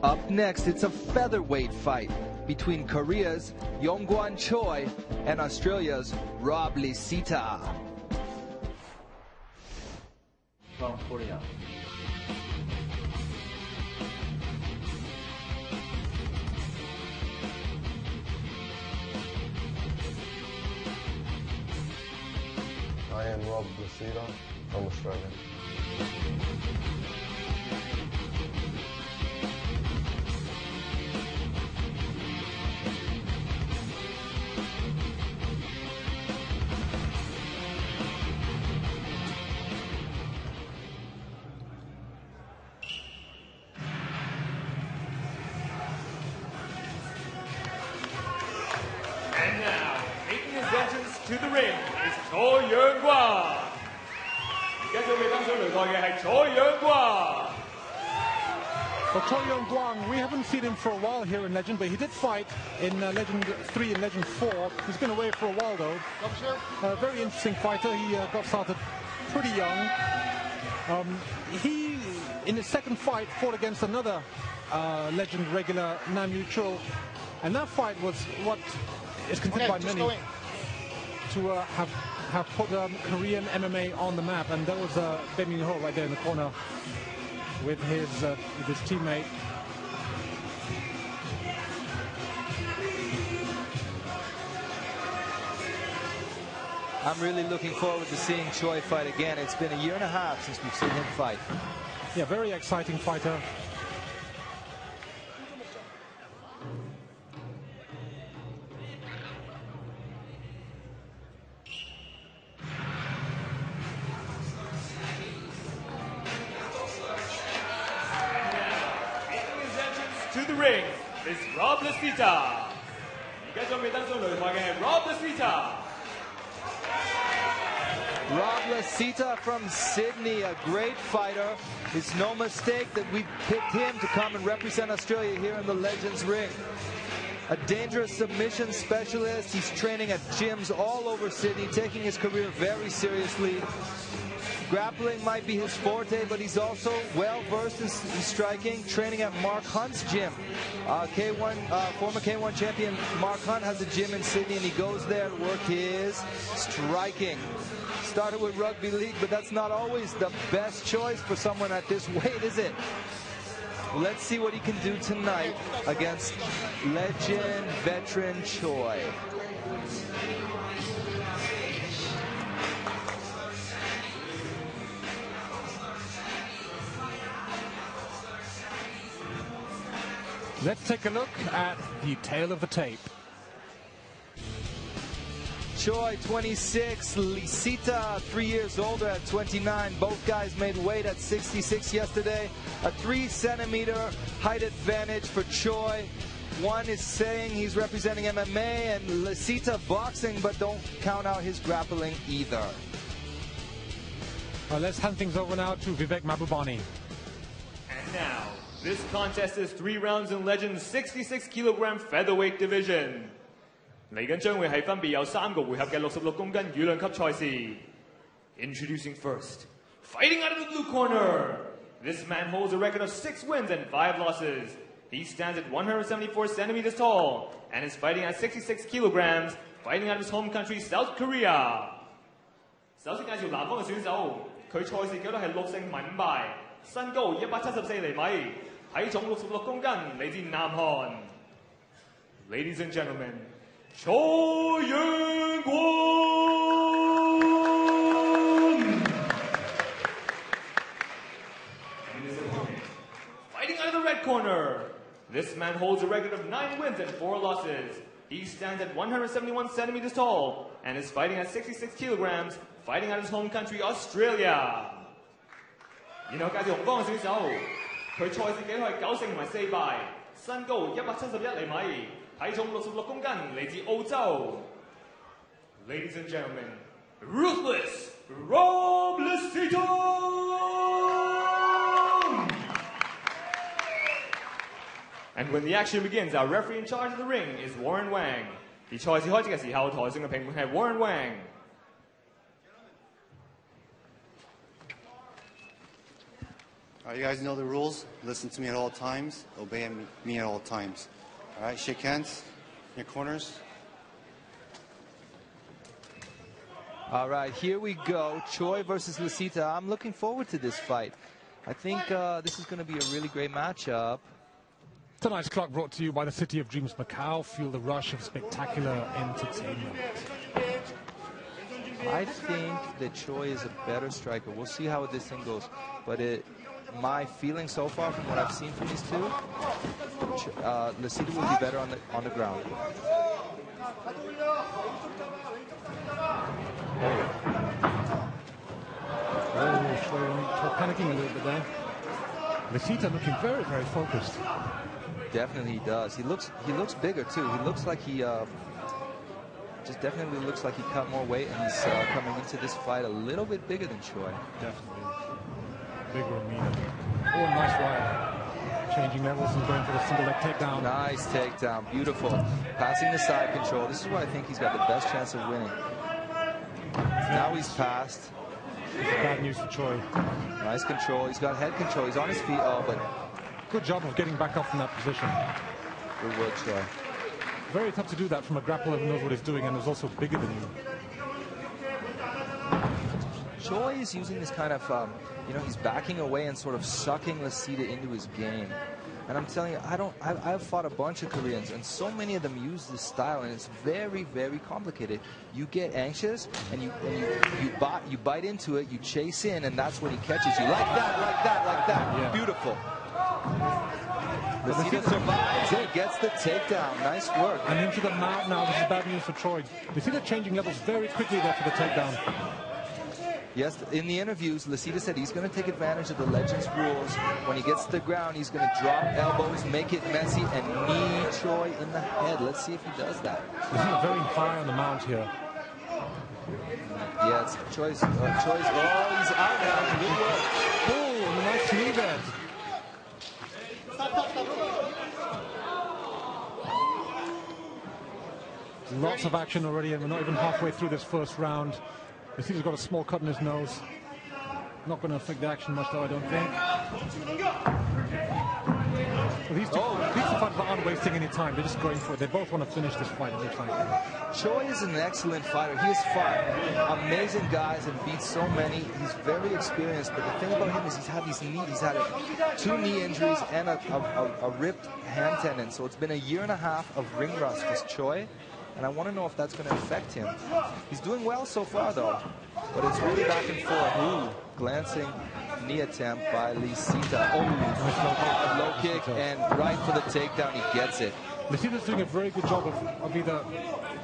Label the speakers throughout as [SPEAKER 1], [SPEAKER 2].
[SPEAKER 1] Up next, it's a featherweight fight between Korea's Yongwon Choi and Australia's Rob Lisita.
[SPEAKER 2] From Korea.
[SPEAKER 3] I am Rob Lisita from Australia.
[SPEAKER 4] And now, making his entrance to the ring is Choi Yong-Guan. 而家準備登上擂台嘅係蔡陽光。
[SPEAKER 5] Well, Choi Yong-Guan, we haven't seen him for a while here in Legend, but he did fight in Legend 3 and Legend 4. He's been away for a while, though. Very interesting fighter. He got started pretty young. He, in his second fight, fought against another Legend regular, Nam Yu-Chul. And that fight was what is considered by many to have put Korean MMA on the map, and that was Bae Min-ho right there in the corner with his teammate.
[SPEAKER 1] I'm really looking forward to seeing Choi fight again. It's been a year and a half since we've seen him fight.
[SPEAKER 5] Yeah, very exciting fighter.
[SPEAKER 4] To the ring is Rob Lisita. 而家準備登上擂台嘅係 Rob Lisita.
[SPEAKER 1] Rob Lisita from Sydney, a great fighter. It's no mistake that we picked him to come and represent Australia here in the Legends ring. A dangerous submission specialist. He's training at gyms all over Sydney, taking his career very seriously. Grappling might be his forte, but he's also well-versed in striking, training at Mark Hunt's gym. Former K1 champion Mark Hunt has a gym in Sydney, and he goes there to work his striking. Started with rugby league, but that's not always the best choice for someone at this weight, is it? Let's see what he can do tonight against legend veteran Choi.
[SPEAKER 5] Let's take a look at the tail of the tape.
[SPEAKER 1] Choi, 26, Lisita, 3 years older at 29. Both guys made weight at 66 yesterday. A 3-centimeter height advantage for Choi. One is saying he's representing MMA, and Lisita boxing, but don't count out his grappling either.
[SPEAKER 5] Let's hand things over now to Vivek Mahbubani.
[SPEAKER 4] And now, this contest is 3 rounds in Legends 66kg featherweight division. 嚟緊將會係分別有3個回合嘅66公斤羽量級賽事。Introducing first, fighting out of the blue corner. This man holds a record of 6 wins and 5 losses. He stands at 174 centimeters tall and is fighting at 66 kilograms, fighting out of his home country, South Korea. 首先介紹南方嘅選手，佢賽事紀錄係6勝5敗，身高174厘米，體重66公斤，嚟自南韓。Ladies and gentlemen, Choi Yong-Guan! Fighting out of the red corner, this man holds a record of 9 wins and 4 losses. He stands at 171 centimeters tall and is fighting at 66 kilograms, fighting out of his home country, Australia. 然後介紹紅方嘅選手，佢賽事紀錄係9勝同埋4敗，身高171厘米，體重66公斤，嚟自澳洲。Ladies and gentlemen, Ruthless Rob Lisita! And when the action begins, our referee in charge of the ring is Warren Wang. 而賽事開始嘅時候，台上嘅評判係 Warren Wang。
[SPEAKER 3] All right, you guys know the rules. Listen to me at all times. Obey me at all times. All right, shake hands in your corners.
[SPEAKER 1] All right, here we go. Choi versus Lisita. I'm looking forward to this fight. I think this is going to be a really great matchup.
[SPEAKER 5] Tonight's clock brought to you by the City of Dreams Macau. Feel the rush of spectacular entertainment.
[SPEAKER 1] I think that Choi is a better striker. We'll see how this thing goes. But my feeling so far from what I've seen from these two, Lisita will be better on the ground.
[SPEAKER 5] Oh, Choi panicking a little bit there. Lisita looking very, very focused.
[SPEAKER 1] Definitely he does. He looks bigger too. He looks like he just definitely looks like he cut more weight, and he's coming into this fight a little bit bigger than Choi.
[SPEAKER 5] Definitely. Bigger and meaner. Oh, nice right. Changing levels and going for the single leg takedown.
[SPEAKER 1] Nice takedown. Beautiful. Passing the side control. This is where I think he's got the best chance of winning. Now he's passed.
[SPEAKER 5] It's bad news for Choi.
[SPEAKER 1] Nice control. He's got head control. He's on his feet. Oh, but
[SPEAKER 5] good job of getting back up from that position.
[SPEAKER 1] Good work, Choi.
[SPEAKER 5] Very tough to do that from a grappler who knows what he's doing and is also bigger than you.
[SPEAKER 1] Choi is using this kind of, he's backing away and sort of sucking Lisita into his game. And I'm telling you, I've fought a bunch of Koreans, and so many of them use this style, and it's very, very complicated. You get anxious, and you bite into it, you chase in, and that's when he catches you. Like that, like that, like that. Yeah. Beautiful. Lisita survives and gets the takedown. Nice work.
[SPEAKER 5] And into the mount now. This is bad news for Choi. Lisita changing levels very quickly there for the takedown.
[SPEAKER 1] Yes, in the interviews, Lisita said he's going to take advantage of the Legends rules. When he gets to the ground, he's going to drop elbows, make it messy, and knee Choi in the head. Let's see if he does that.
[SPEAKER 5] Lisita very high on the mount here.
[SPEAKER 1] Yeah, it's Choi's. Oh, he's out now. Good work.
[SPEAKER 5] Oh, nice knee there. Lots of action already, and we're not even halfway through this first round. Lisita's got a small cut in his nose. Not going to affect the action much, though, I don't think. Well, these two fighters aren't wasting any time. They're just going for it. They both want to finish this fight, it looks like.
[SPEAKER 1] Choi is an excellent fighter. He has fought amazing guys and beat so many. He's very experienced, but the thing about him is he's had 2 knee injuries and a ripped hand tendon. So it's been a year and a half of ring rust for Choi. And I want to know if that's going to affect him. He's doing well so far, though. But it's really back and forth. Ooh, glancing knee attempt by Lisita. Oh, low kick and right for the takedown. He gets it.
[SPEAKER 5] Lisita's doing a very good job of either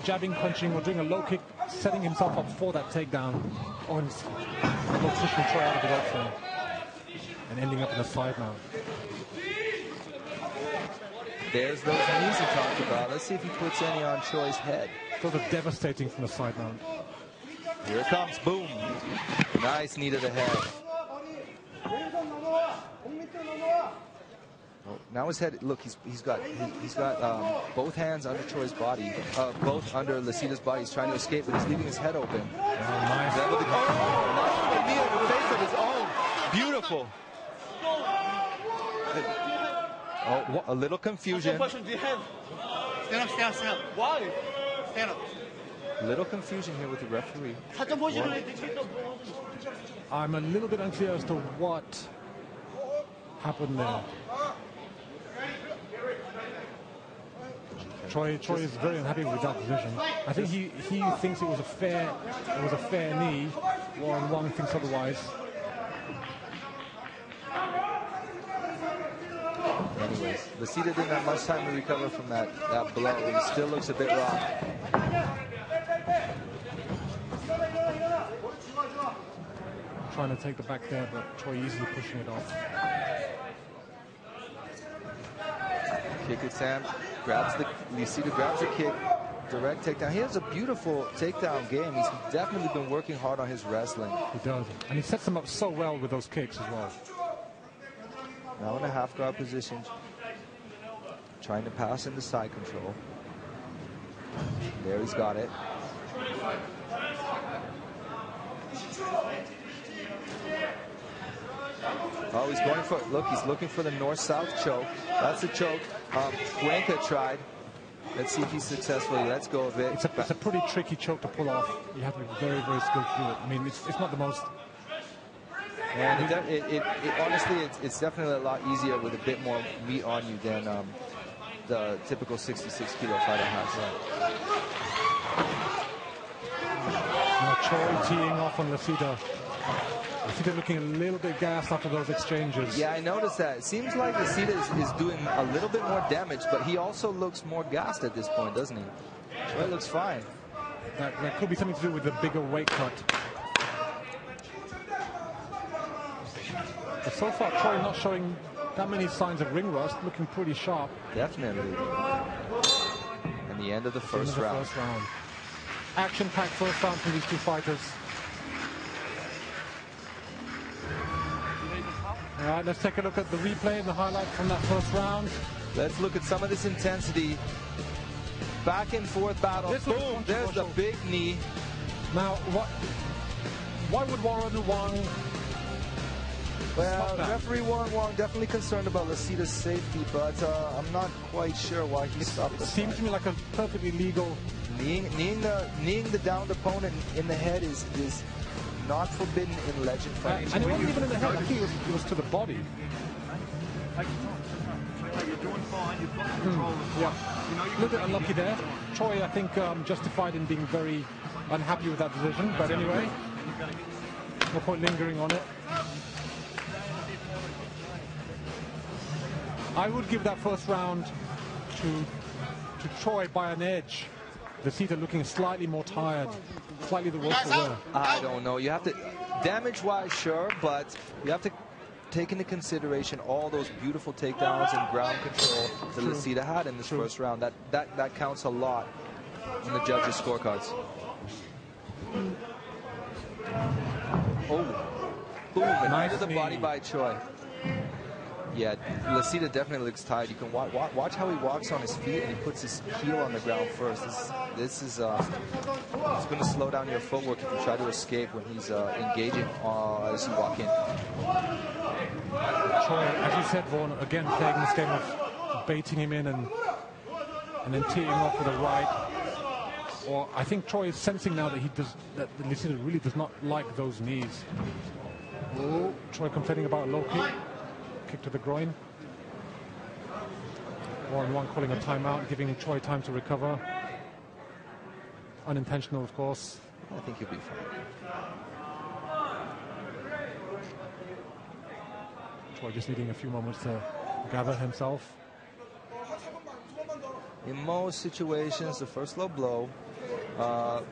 [SPEAKER 5] jabbing, punching, or doing a low kick, setting himself up for that takedown. Or pushing Choi out of the option. And ending up in a side mount.
[SPEAKER 1] There's those knees he talked about. Let's see if he puts any on Choi's head.
[SPEAKER 5] Those are devastating from the side mount.
[SPEAKER 1] Here it comes. Boom. Nice knee to the head. Oh, now his head. Look, he's got both hands under Choi's body, both under Lisita's body. He's trying to escape, but he's leaving his head open.
[SPEAKER 5] Oh, nice.
[SPEAKER 1] Oh, knee in the face of his own. Beautiful. Oh, a little confusion.
[SPEAKER 2] Stand up. Why? Stand up.
[SPEAKER 1] Little confusion here with the referee.
[SPEAKER 5] I'm a little bit unclear as to what happened there. Choi is very unhappy with that position. I think he thinks it was a fair knee, while Wang thinks otherwise.
[SPEAKER 1] Anyways, Lisita didn't have much time to recover from that blow. He still looks a bit raw.
[SPEAKER 5] Trying to take the back there, but Choi easily pushing it off.
[SPEAKER 1] Kick attempt. Lisita grabs the kick. Direct takedown. He has a beautiful takedown game. He's definitely been working hard on his wrestling.
[SPEAKER 5] He does. And he sets them up so well with those kicks as well.
[SPEAKER 1] Now in a half guard position, trying to pass into side control. There, he's got it. Oh, he's going for, look, he's looking for the north-south choke. That's a choke. Cuenca tried. Let's see if he's successful. He lets go of it.
[SPEAKER 5] It's a pretty tricky choke to pull off. You have to be very, very skilled to do it. I mean, it's not the most...
[SPEAKER 1] And honestly, it's definitely a lot easier with a bit more meat on you than the typical 66-kilo fighter has.
[SPEAKER 5] Now Choi teeing off on Lisita. Lisita looking a little bit gassed after those exchanges.
[SPEAKER 1] Yeah, I noticed that. It seems like Lisita is doing a little bit more damage, but he also looks more gassed at this point, doesn't he? Choi looks fine.
[SPEAKER 5] That could be something to do with the bigger weight cut. But so far, Choi not showing that many signs of ring rust, looking pretty sharp.
[SPEAKER 1] Definitely. And the end of the first round.
[SPEAKER 5] Action-packed first round from these two fighters. All right, let's take a look at the replay and the highlights from that first round.
[SPEAKER 1] Let's look at some of this intensity. Back and forth battle. Boom, there's the big knee.
[SPEAKER 5] Now, why would Warren Wang...
[SPEAKER 1] Well, referee Warren Wang definitely concerned about Lisita's safety, but I'm not quite sure why he stopped it.
[SPEAKER 5] It seems to me like a perfectly legal...
[SPEAKER 1] Kneeing the downed opponent in the head is not forbidden in legend fighting.
[SPEAKER 5] And it wasn't even in the head, I think it was to the body.
[SPEAKER 2] You're doing fine, you've got control.
[SPEAKER 5] Yeah, a little bit unlucky there. Choi, I think, justified in being very unhappy with that decision, but anyway, no point lingering on it. I would give that first round to Choi by an edge. Lisita looking slightly more tired, slightly the worse for wear.
[SPEAKER 1] I don't know. You have to, damage-wise, sure, but you have to take into consideration all those beautiful takedowns and ground control that Lisita had in this first round. That counts a lot in the judges' scorecards. Oh, boom! Nice into the body by Choi. Yeah, Lisita definitely looks tired. You can watch how he walks on his feet and he puts his heel on the ground first. This is it's going to slow down your footwork if you try to escape when he's engaging as you walk in.
[SPEAKER 5] Choi, as you said, Vaughan, again playing this game of baiting him in and then teeing off with a right. Or I think Choi is sensing now that Lisita really does not like those knees. Oh, Choi complaining about a low kick to the groin. Warren Wang calling a timeout, giving Choi time to recover. Unintentional, of course.
[SPEAKER 1] I think he'll be fine.
[SPEAKER 5] Choi just needing a few moments to gather himself.
[SPEAKER 1] In most situations, the first low blow, the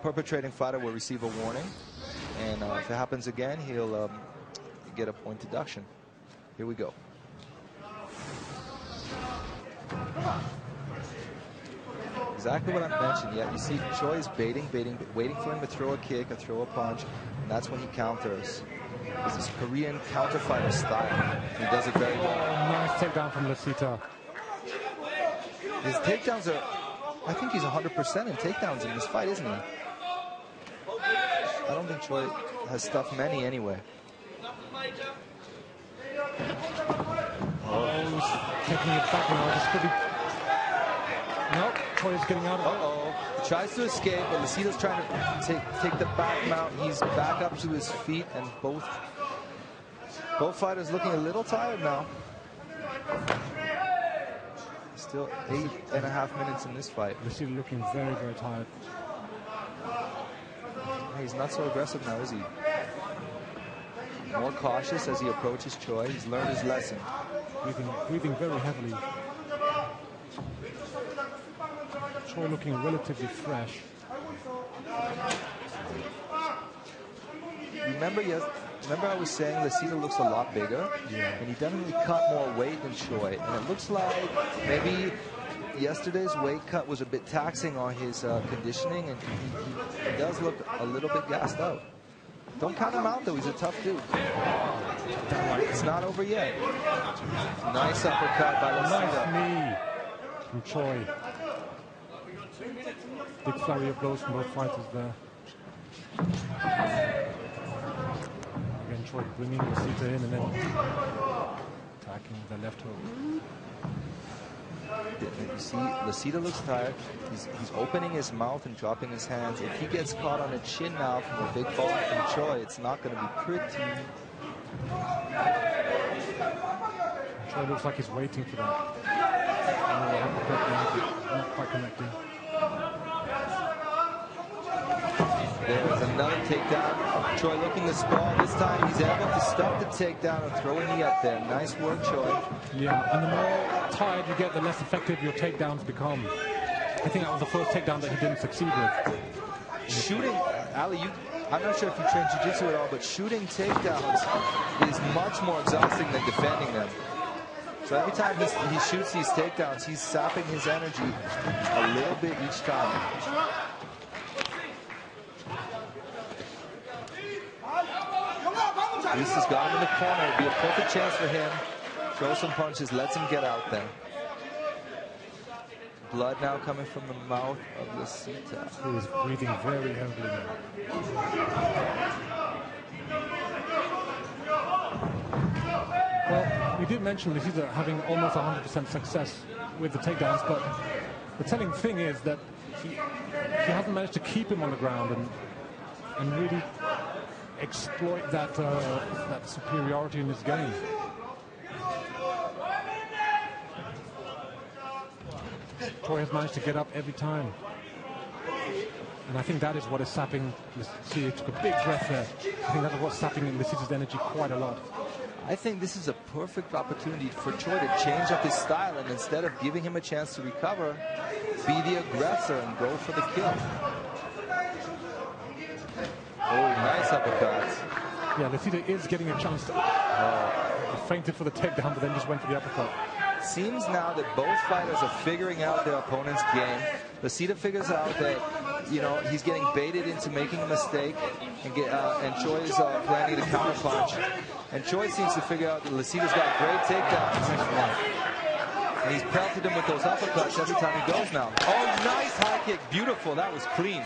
[SPEAKER 1] perpetrating fighter will receive a warning, and if it happens again, he'll get a point deduction. Here we go. Exactly what I mentioned. Yeah, you see Choi is baiting, waiting for him to throw a kick or throw a punch, and that's when he counters. This is Korean counter fighter style. He does it very well.
[SPEAKER 5] Nice takedown from Lisita.
[SPEAKER 1] His takedowns are, I think he's 100% in takedowns in this fight, isn't he? I don't think Choi has stuffed many anyway.
[SPEAKER 5] Oh, he's taking it back now. This could be... Nope, Choi is getting out of it.
[SPEAKER 1] He tries to escape, but Lisita's trying to take the back mount. He's back up to his feet, and both fighters looking a little tired now. Still 8.5 minutes in this fight.
[SPEAKER 5] Lisita looking very, very tired.
[SPEAKER 1] He's not so aggressive now, is he? More cautious as he approaches Choi. He's learned his lesson.
[SPEAKER 5] Breathing very heavily. Choi looking relatively fresh.
[SPEAKER 1] Remember I was saying Lisita looks a lot bigger?
[SPEAKER 5] Yeah. And
[SPEAKER 1] he definitely cut more weight than Choi. And it looks like maybe yesterday's weight cut was a bit taxing on his conditioning, and he does look a little bit gassed out. Don't count him out, though. He's a tough dude. It's not over yet. Nice uppercut by Lisita.
[SPEAKER 5] Nice knee from Choi. Big flurry of blows from both fighters there. Again, Choi bringing Lisita in and then attacking with the left hook.
[SPEAKER 1] You see, Lisita looks tired. He's opening his mouth and dropping his hands. If he gets caught on a chin now from a big ball from Choi, it's not going to be pretty.
[SPEAKER 5] Choi looks like he's waiting for that. Not quite connecting.
[SPEAKER 1] There's another takedown. Choi looking to sprawl. This time he's able to stop the takedown and throw a knee up there. Nice work, Choi.
[SPEAKER 5] Yeah, and the more tired you get, the less effective your takedowns become. I think that was the first takedown that he didn't succeed with.
[SPEAKER 1] Shooting, Ali, I'm not sure if you train jiu-jitsu at all, but shooting takedowns is much more exhausting than defending them. So every time he shoots these takedowns, he's sapping his energy a little bit each time. Lisa's got him in the corner. It'd be a perfect chance for him. Throw some punches, lets him get out there. Blood now coming from the mouth of Lisita.
[SPEAKER 5] Who is breathing very heavily now. Well, we did mention Lisita having almost 100% success with the takedowns, but the telling thing is that he hasn't managed to keep him on the ground and really exploit that superiority in his game. Choi has managed to get up every time. And I think that is what is sapping. See, he took a big breath there. I think that is what's sapping Lisita's energy quite a lot.
[SPEAKER 1] I think this is a perfect opportunity for Choi to change up his style, and instead of giving him a chance to recover, be the aggressor and go for the kill. Oh, nice uppercuts.
[SPEAKER 5] Yeah, Lisita is getting a chance to... He feinted for the takedown, but then just went for the uppercut.
[SPEAKER 1] Seems now that both fighters are figuring out their opponent's game. Lisita figures out that, you know, he's getting baited into making a mistake, and Choi is planning to counterpunch. And Choi seems to figure out that Lisita's got great takedowns. And he's pelted him with those uppercuts every time he goes now. Oh, nice high kick. Beautiful. That was clean.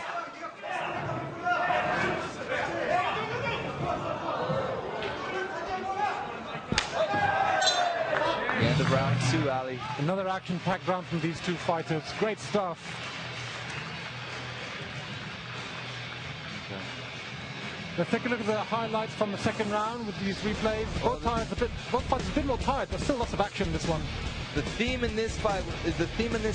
[SPEAKER 1] End of round 2, Ali.
[SPEAKER 5] Another action-packed round from these two fighters. Great stuff. Okay. Let's take a look at the highlights from the second round with these replays. Both fighters a bit more tired, but still lots of action in this one.
[SPEAKER 1] The theme in this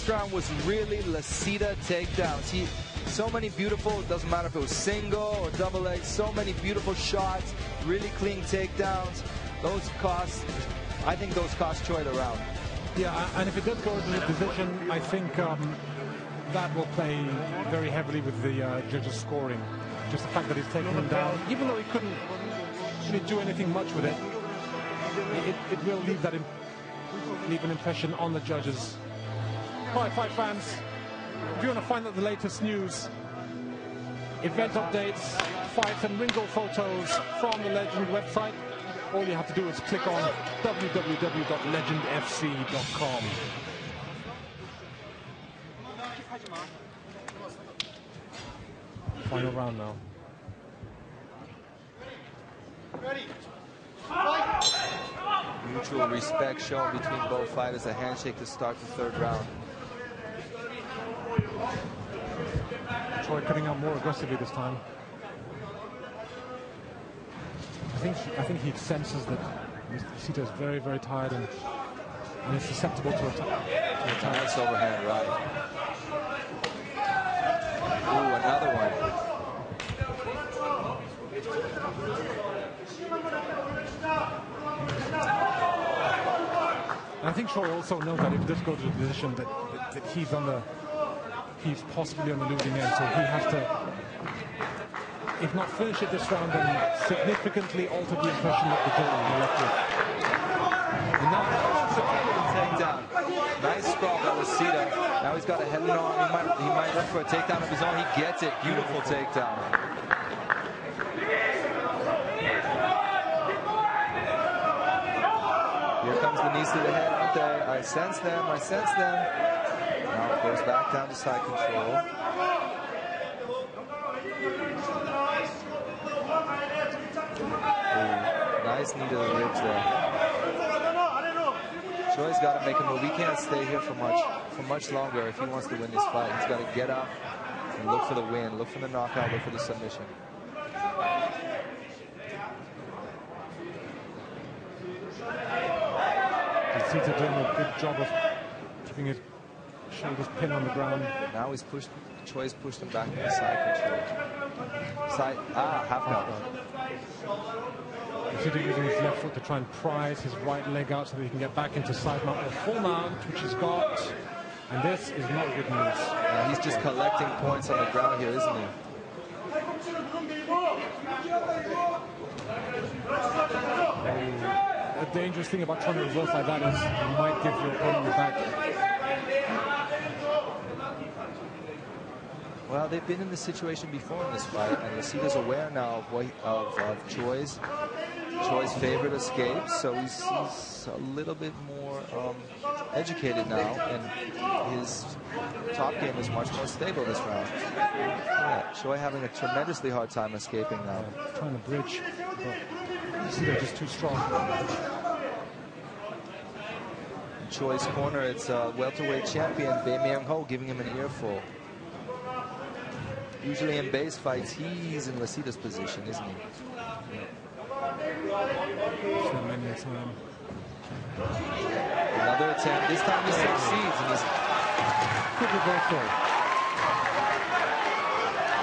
[SPEAKER 1] round was really Lisita takedowns. So many beautiful, it doesn't matter if it was single or double leg, so many beautiful shots, really clean takedowns. I think those cost Choi the round.
[SPEAKER 5] Yeah, and if it does go to the decision, I think that will play very heavily with the judges' scoring. Just the fact that he's taking him down, even though he couldn't really do anything much with it, it will leave an impression on the judges. All right, fight fans, if you want to find out the latest news, event updates, fights and ring goal photos from the Legend website, all you have to do is click on www.legendfc.com. Final round now.
[SPEAKER 2] Ready.
[SPEAKER 1] Mutual respect shown between both fighters. A handshake to start the third round.
[SPEAKER 5] Choi cutting out more aggressively this time. I think he senses that Lisita is very, very tired and is susceptible to attack.
[SPEAKER 1] Nice overhand right. Ooh, another one.
[SPEAKER 5] And I think Choi also knows that if he does go to the position that he's possibly on the losing end, so he has to, if not finish it this round, then significantly alter the impression that the judges are left with.
[SPEAKER 1] And now takedown. Nice sprawl by Lisita. Now he's got a head and arm. He might look for a takedown of his own. He gets it. Beautiful takedown. Here comes the knees to the head, aren't they? I sense them. I sense them. Now it goes back down to side control. Ooh. Nice knee to the ribs there. Choi's got to make a move. He can't stay here for much longer if he wants to win this fight. He's got to get up and look for the win, look for the knockout, look for the submission.
[SPEAKER 5] Lisita doing a good job of keeping his shoulders pinned on the ground.
[SPEAKER 1] Now he's pushed. Choi's pushed him back to the side control. Side, half guard.
[SPEAKER 5] Lisita using his left foot to try and prise his right leg out so that he can get back into side mount or full mount, which he's got. And this is not good news.
[SPEAKER 1] He's just collecting points on the ground here, isn't he?
[SPEAKER 5] The dangerous thing about trying to reverse like that is you might give your opponent your back.
[SPEAKER 1] Well, they've been in this situation before in this fight, and Lisita's aware now of Choi's favorite escape, so he's a little bit more educated now, and his top game is much more stable this round. Yeah, Choi having a tremendously hard time escaping now.
[SPEAKER 5] Trying to bridge, but Lisita just too strong.
[SPEAKER 1] In Choi's corner, it's welterweight champion Bae Myung-ho giving him an earful. Usually in base fights, he's in Lisita's position, isn't he? Another attempt. This time he succeeds, and he's
[SPEAKER 5] could reversal.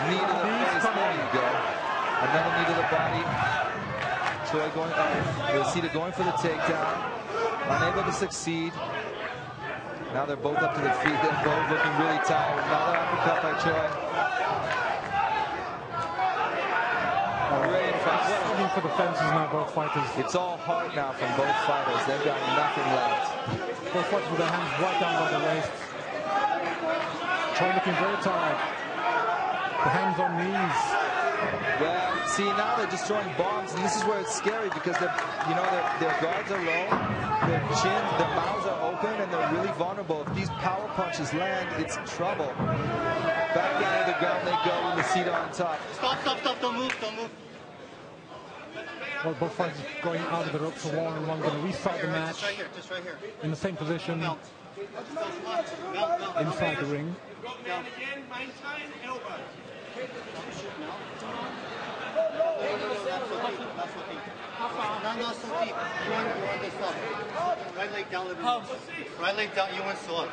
[SPEAKER 1] Knee to the face. There you go. Another knee to the body. Choi going Lisita going for the takedown. Unable to succeed. Now they're both up to their feet. They're both looking really tired. Another uppercut by Choi. Great fight.
[SPEAKER 5] Looking for the fences now, both fighters.
[SPEAKER 1] It's all heart now from both fighters. They've got nothing left.
[SPEAKER 5] Both fighters with their hands right down by the waist. Choi looking very tired. The hands on knees.
[SPEAKER 1] Well, see, now they're just throwing bombs, and this is where it's scary because their guards are low, their mouths are open, and they're really vulnerable. If these power punches land, it's trouble. Back down to the ground they go with Lisita on top.
[SPEAKER 3] Stop, don't move.
[SPEAKER 5] Well, both fighters going out of the ropes for one, and one going to restart the match.
[SPEAKER 3] Just right here.
[SPEAKER 5] In the same position.
[SPEAKER 3] Mount.
[SPEAKER 5] Inside the ring.
[SPEAKER 3] Not so deep. You want this up. Right leg down a little bit. Right leg down, you want so up.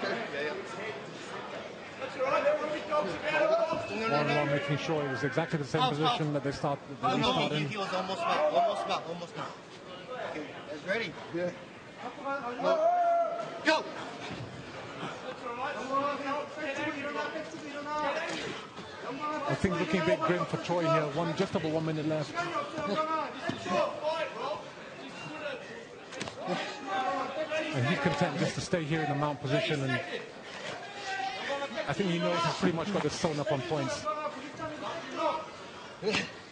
[SPEAKER 5] One making sure it was exactly the same position that they started.
[SPEAKER 3] He was almost not. Okay, guys ready? Yeah. Go!
[SPEAKER 5] I think looking a bit grim for Choi here. Just over 1 minute left. And he's content just to stay here in the mount position, and I think he knows he's pretty much got this sewn up on points.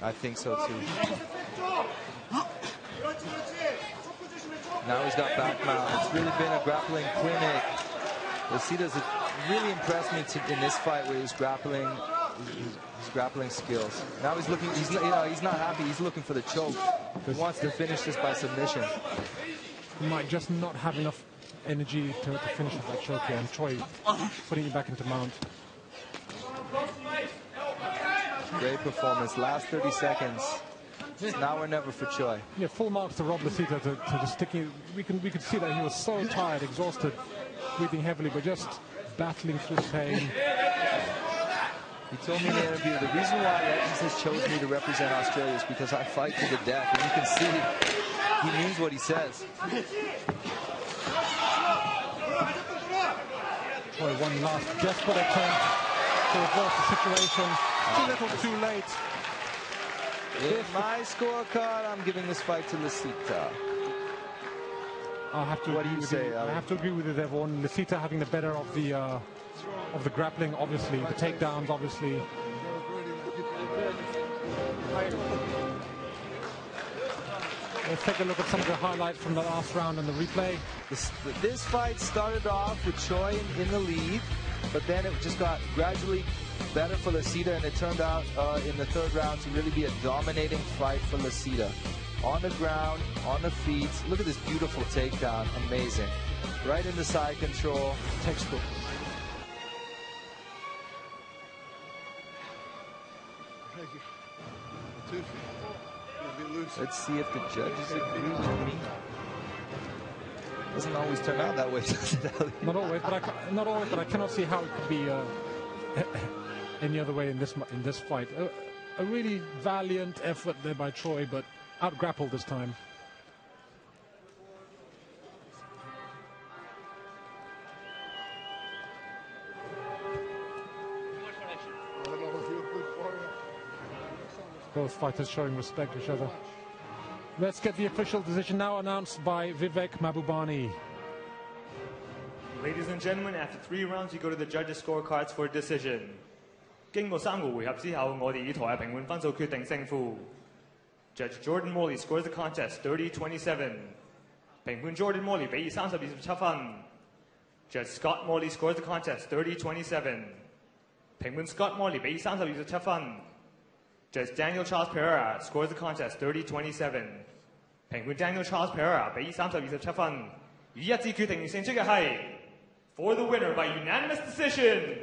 [SPEAKER 1] I think so too. Now he's got back mount. It's really been a grappling clinic. Lisita's really impressed me in this fight with his grappling skills. Now he's looking. He's not happy. He's looking for the choke. He wants to finish this by submission.
[SPEAKER 5] He might just not have enough energy to finish with that choke here, and Choi putting it back into mount.
[SPEAKER 1] Great performance. Last 30 seconds. It's now or never for Choi.
[SPEAKER 5] Yeah, full marks to Rob Lisita to the sticking. We could see that he was so tired, exhausted, breathing heavily, but just battling through pain.
[SPEAKER 1] He told me in the interview, the reason why Legends has chosen me to represent Australia is because I fight to the death. And you can see he means what he says.
[SPEAKER 5] Choi, one last desperate attempt to reverse the situation. Too little, too late.
[SPEAKER 1] In my scorecard, I'm giving this fight to Lisita.
[SPEAKER 5] I have to agree with you there, Vaughan. Lisita having the better of the grappling, obviously, the takedowns, obviously. Let's take a look at some of the highlights from the last round and the replay.
[SPEAKER 1] This fight started off with Choi in the lead, but then it just got gradually better for Lisita, and it turned out in the third round to really be a dominating fight for Lisita. on the ground, on the feet. Look at this beautiful takedown. Amazing. Right into side control.
[SPEAKER 5] Textbook.
[SPEAKER 1] Let's see if the judges agree with me. Doesn't always turn out that way, does it, Ali?
[SPEAKER 5] Not always, but I cannot see how it could be any other way in this fight. A really valiant effort there by Troy, but out-grappled this time. Both fighters showing respect to each other. Let's get the official decision now announced by Vivek Mahbubani.
[SPEAKER 4] Ladies and gentlemen, after 3 rounds, you go to the judges' scorecards for a decision. 經過3個回合之後，我哋以台下評判分數決定勝負。Judge Jordan Morley scores the contest 30-27. 評判 Jordan Morley 比以30-27分。Judge Scott Morley scores the contest 30-27. 評判 Scott Morley 比以30-27分。Judge Daniel Charles Pereira scores the contest 30-27. 評判 Daniel Charles Pereira 比以30-27分，以一致決定勝出嘅係 for the winner by unanimous decision,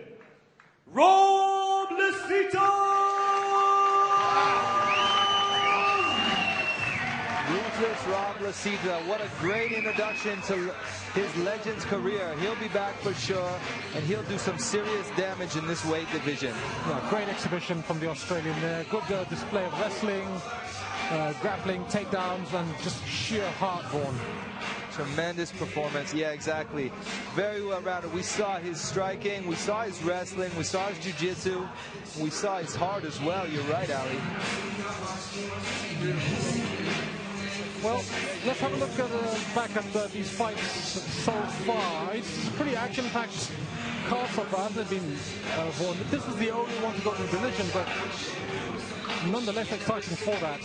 [SPEAKER 4] Lisita!
[SPEAKER 1] Ruthless Rob Lisita, what a great introduction to his Legends career. He'll be back for sure, and he'll do some serious damage in this weight division.
[SPEAKER 5] Yeah, great exhibition from the Australian there. Good display of wrestling, grappling, takedowns, and just sheer heart-born.
[SPEAKER 1] Tremendous performance. Yeah, exactly. Very well rounded. We saw his striking, we saw his wrestling, we saw his jiu-jitsu, we saw his heart as well. You're right, Ali.
[SPEAKER 5] Well, let's have a look back at these fights so far. It's a pretty action-packed card so far, hasn't it been, Vaughan? This is the only one to go to the division, but nonetheless exciting for that.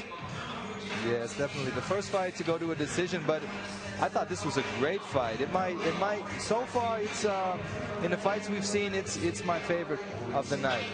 [SPEAKER 1] Yes, definitely. The first fight to go to a decision, but I thought this was a great fight. It might, so far, it's, in the fights we've seen, it's my favorite of the night.